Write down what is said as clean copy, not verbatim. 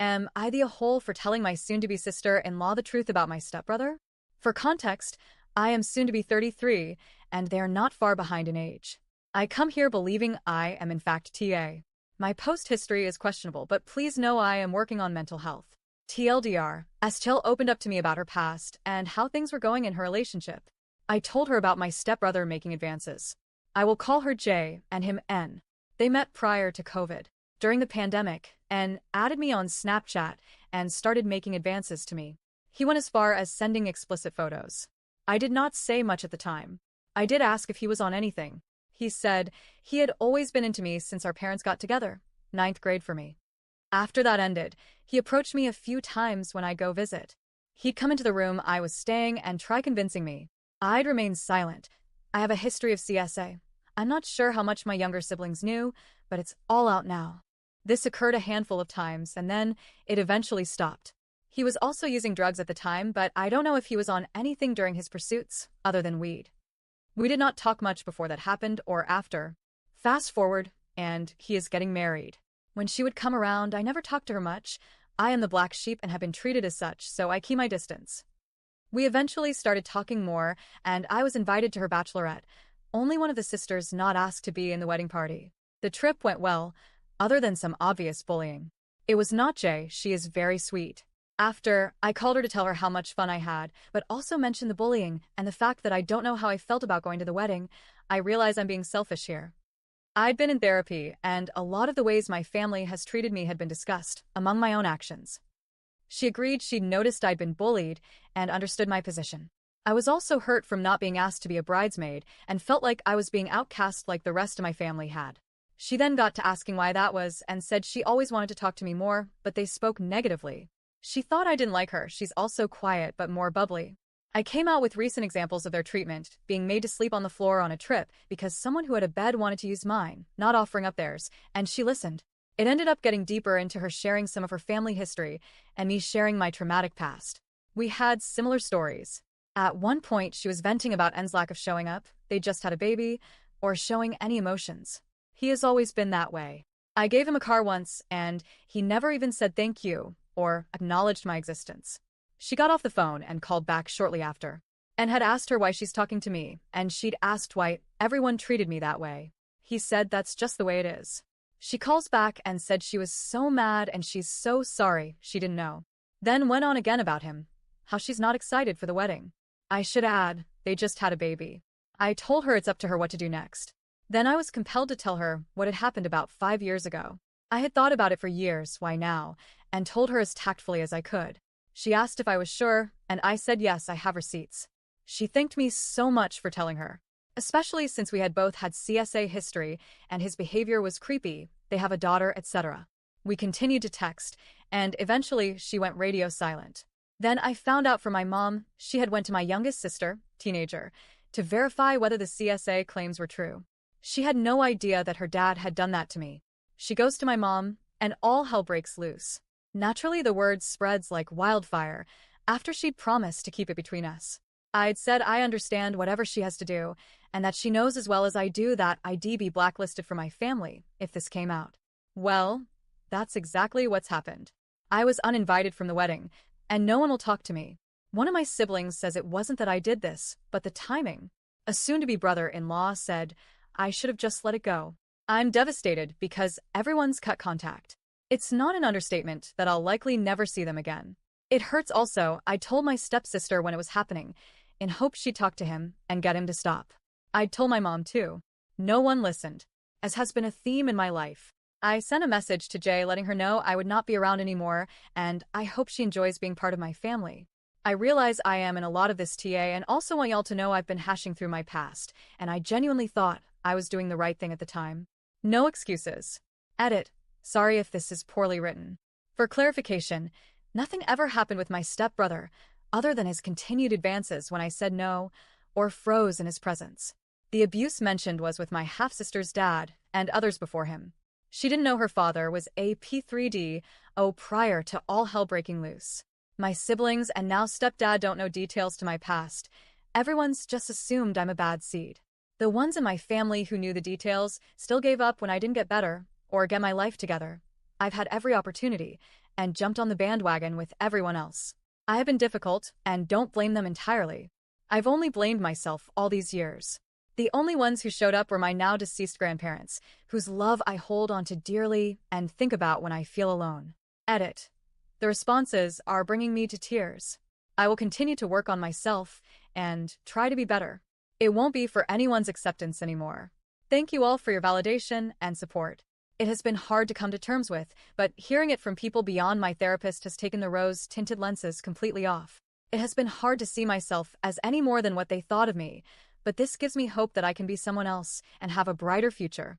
Am I the a-hole for telling my soon-to-be sister-in-law the truth about my stepbrother? For context, I am soon to be 33, and they are not far behind in age. I come here believing I am in fact TA. My post history is questionable, but please know I am working on mental health. TLDR, Estelle opened up to me about her past and how things were going in her relationship. I told her about my stepbrother making advances. I will call her J and him N. They met prior to COVID. During the pandemic, N added me on Snapchat and started making advances to me. He went as far as sending explicit photos. I did not say much at the time. I did ask if he was on anything. He said he had always been into me since our parents got together, 9th grade for me. After that ended, he approached me a few times when I go visit. He'd come into the room I was staying and try convincing me. I'd remain silent. I have a history of CSA. I'm not sure how much my younger siblings knew, but it's all out now. This occurred a handful of times, and then it eventually stopped. He was also using drugs at the time, but I don't know if he was on anything during his pursuits, other than weed. We did not talk much before that happened or after. Fast forward, and he is getting married. When she would come around, I never talked to her much. I am the black sheep and have been treated as such, so I keep my distance. We eventually started talking more, and I was invited to her bachelorette. Only one of the sisters not asked to be in the wedding party. The trip went well, other than some obvious bullying. It was not Jay, she is very sweet. After, I called her to tell her how much fun I had, but also mentioned the bullying and the fact that I don't know how I felt about going to the wedding. I realize I'm being selfish here. I'd been in therapy, and a lot of the ways my family has treated me had been discussed, among my own actions. She agreed she'd noticed I'd been bullied and understood my position. I was also hurt from not being asked to be a bridesmaid and felt like I was being outcast like the rest of my family had. She then got to asking why that was and said she always wanted to talk to me more, but they spoke negatively. She thought I didn't like her. She's also quiet but more bubbly. I came out with recent examples of their treatment, being made to sleep on the floor on a trip because someone who had a bed wanted to use mine, not offering up theirs, and she listened. It ended up getting deeper into her sharing some of her family history and me sharing my traumatic past. We had similar stories. At one point, she was venting about N's lack of showing up, they just had a baby, or showing any emotions. He has always been that way. I gave him a car once, and he never even said thank you or acknowledged my existence. She got off the phone and called back shortly after, and had asked her why she's talking to me, and she'd asked why everyone treated me that way. He said that's just the way it is. She calls back and said she was so mad and she's so sorry she didn't know. Then went on again about him, how she's not excited for the wedding. I should add, they just had a baby. I told her it's up to her what to do next. Then I was compelled to tell her what had happened about 5 years ago. I had thought about it for years, why now, and told her as tactfully as I could. She asked if I was sure, and I said yes, I have receipts. She thanked me so much for telling her, especially since we had both had CSA history and his behavior was creepy, they have a daughter, etc. We continued to text, and eventually she went radio silent. Then I found out from my mom she had went to my youngest sister, teenager, to verify whether the CSA claims were true. She had no idea that her dad had done that to me. She goes to my mom, and all hell breaks loose. Naturally, the word spreads like wildfire after she'd promised to keep it between us. I'd said I understand whatever she has to do, and that she knows as well as I do that I'd be blacklisted from my family if this came out. Well, that's exactly what's happened. I was uninvited from the wedding, and no one will talk to me. One of my siblings says it wasn't that I did this, but the timing. A soon-to-be brother-in-law said I should have just let it go. I'm devastated because everyone's cut contact. It's not an understatement that I'll likely never see them again. It hurts also. I told my stepsister when it was happening, in hopes she'd talk to him and get him to stop. I'd told my mom too. No one listened, as has been a theme in my life. I sent a message to Jay letting her know I would not be around anymore, and I hope she enjoys being part of my family. I realize I am in a lot of this TA and also want y'all to know I've been hashing through my past, and I genuinely thought I was doing the right thing at the time. No excuses. Edit. Sorry if this is poorly written. For clarification, nothing ever happened with my stepbrother other than his continued advances when I said no or froze in his presence. The abuse mentioned was with my half-sister's dad and others before him. She didn't know her father was a P3D-O prior to all hell breaking loose. My siblings and now stepdad don't know details to my past. Everyone's just assumed I'm a bad seed. The ones in my family who knew the details still gave up when I didn't get better or get my life together. I've had every opportunity, and jumped on the bandwagon with everyone else. I have been difficult, and don't blame them entirely. I've only blamed myself all these years. The only ones who showed up were my now deceased grandparents, whose love I hold onto dearly and think about when I feel alone. Edit. The responses are bringing me to tears. I will continue to work on myself and try to be better. It won't be for anyone's acceptance anymore. Thank you all for your validation and support. It has been hard to come to terms with, but hearing it from people beyond my therapist has taken the rose-tinted lenses completely off. It has been hard to see myself as any more than what they thought of me, but this gives me hope that I can be someone else and have a brighter future.